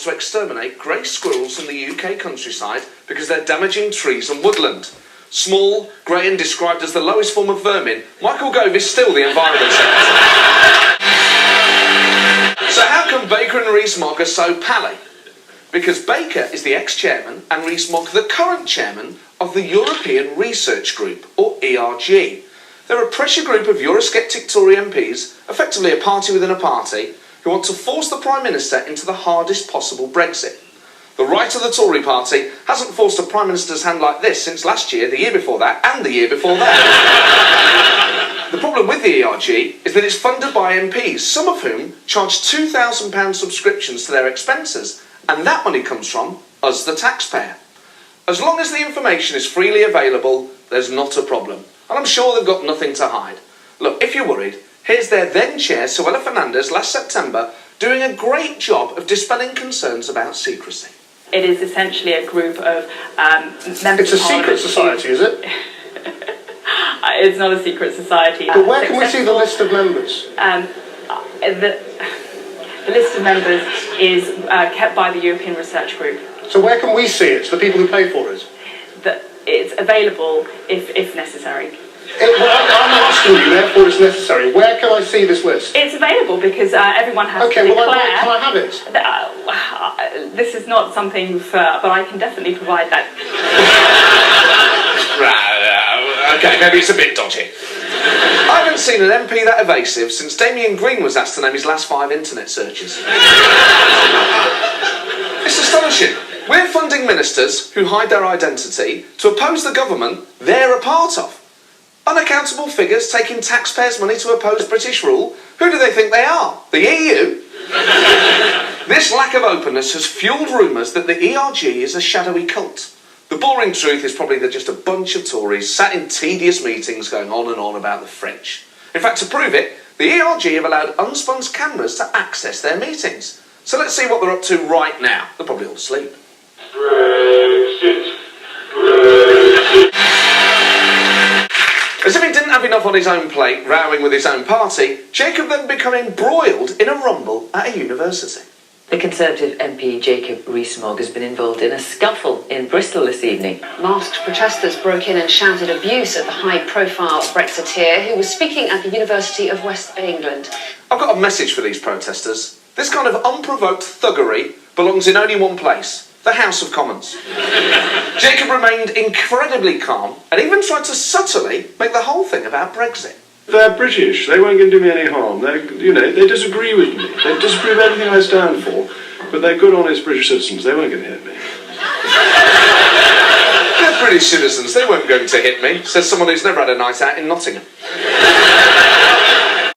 wants to exterminate grey squirrels in the UK countryside because they're damaging trees and woodland. Small, grey and described as the lowest form of vermin, Michael Gove is still the Environment Secretary. So how come Baker and Rees Mogg are so pally? Because Baker is the ex-chairman and Rees Mogg the current chairman of the European Research Group, or ERG. They're a pressure group of Eurosceptic Tory MPs, effectively a party within a party, who want to force the Prime Minister into the hardest possible Brexit. The right of the Tory party hasn't forced a Prime Minister's hand like this since last year, the year before that, and the year before that. The problem with the ERG is that it's funded by MPs, some of whom charge £2,000 subscriptions to their expenses, and that money comes from us, the taxpayer. As long as the information is freely available, there's not a problem. And I'm sure they've got nothing to hide. Look, if you're worried, here's their then chair, Suella Fernandez, last September, doing a great job of dispelling concerns about secrecy. It is essentially a group of members of Parliament. It's a secret society, is it? It's not a secret society. But where can we see the list of members? The list of members is kept by the European Research Group. So where can we see it? The people who pay for it? It's available if necessary. I'm asking you, therefore it's necessary. Where can I see this list? It's available because everyone has to declare... Okay, well, can I have it? This is not something but I can definitely provide that. Okay, maybe it's a bit dodgy. I haven't seen an MP that evasive since Damien Green was asked to name his last 5 internet searches. It's astonishing. We're funding ministers who hide their identity to oppose the government they're a part of. Unaccountable figures taking taxpayers' money to oppose British rule. Who do they think they are? The EU? This lack of openness has fuelled rumours that the ERG is a shadowy cult. The boring truth is probably they're just a bunch of Tories sat in tedious meetings going on and on about the French. In fact, to prove it, the ERG have allowed Unspun's cameras to access their meetings. So let's see what they're up to right now. They're probably all asleep. Brexit. Brexit. As if he didn't have enough on his own plate, rowing with his own party, Jacob then became embroiled in a rumble at a university. The Conservative MP Jacob Rees Mogg has been involved in a scuffle in Bristol this evening. Masked protesters broke in and shouted abuse at the high-profile Brexiteer who was speaking at the University of West England. I've got a message for these protesters. This kind of unprovoked thuggery belongs in only one place. The House of Commons. Jacob remained incredibly calm and even tried to subtly make the whole thing about Brexit. They're British. They won't do me any harm. They disagree with me. They disagree with everything I stand for. But they're good, honest British citizens. They won't get to hit me. They're British citizens. They weren't going to hit me, says someone who's never had a night out in Nottingham.